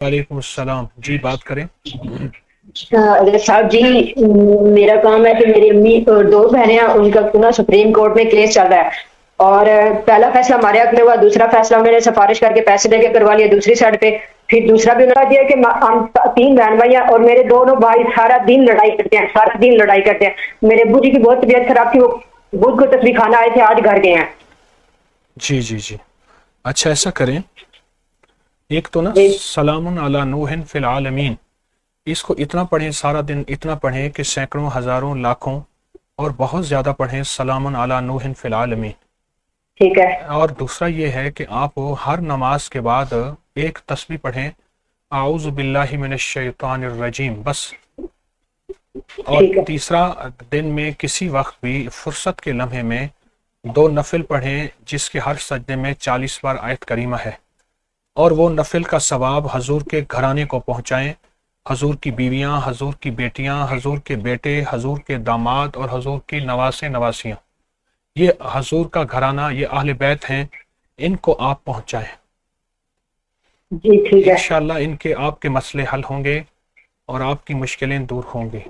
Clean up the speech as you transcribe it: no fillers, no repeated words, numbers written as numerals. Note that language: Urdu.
وعلیکم السلام جی، بات کریں۔ اگر صاحب جی، میرا کام ہے کہ میری امی اور دو بہنیں ہیں، ان کا نا سپریم کورٹ میں کیس چل رہا ہے، اور پہلا فیصلہ ہمارے حق میں ہوا، دوسرا فیصلہ انہوں نے سفارش کر کے پیسے دے کے کروا لیا دوسری سائڈ پہ، پھر دوسرا بھی انہوں نے دیا کہ ہم تین بہن بھائی ہیں اور میرے دونوں بھائی سارا دن لڑائی کرتے ہیں، سارا دن لڑائی کرتے ہیں۔ میرے ابو جی کی بہت طبیعت خراب تھی، وہ بدھ کو تصویر خانہ آئے تھے، آج گھر گئے ہیں۔ جی جی جی، اچھا ایسا کریں، ایک تو نا جی سلام علی نوح فی العالمین، اس کو اتنا پڑھیں سارا دن، اتنا پڑھیں کہ سینکڑوں ہزاروں لاکھوں اور بہت زیادہ پڑھیں سلام علی نوح فی العالمین۔ ٹھیک ہے اور دوسرا یہ ہے کہ آپ ہر نماز کے بعد ایک تسبیح پڑھیں، اعوذ باللہ من الشیطان الرجیم، بس۔ اور ٹھیک ہے تیسرا، دن میں کسی وقت بھی فرصت کے لمحے میں 2 نفل پڑھیں جس کے ہر سجدے میں 40 بار آیت کریمہ ہے، اور وہ نفل کا ثواب حضور کے گھرانے کو پہنچائیں، حضور کی بیویاں، حضور کی بیٹیاں، حضور کے بیٹے، حضور کے داماد اور حضور کی نواسے نواسیاں، یہ حضور کا گھرانہ، یہ اہل بیت ہیں، ان کو آپ پہنچائیں۔ جی ٹھیک ہے انشاءاللہ ان کے آپ کے مسئلے حل ہوں گے اور آپ کی مشکلیں دور ہوں گی۔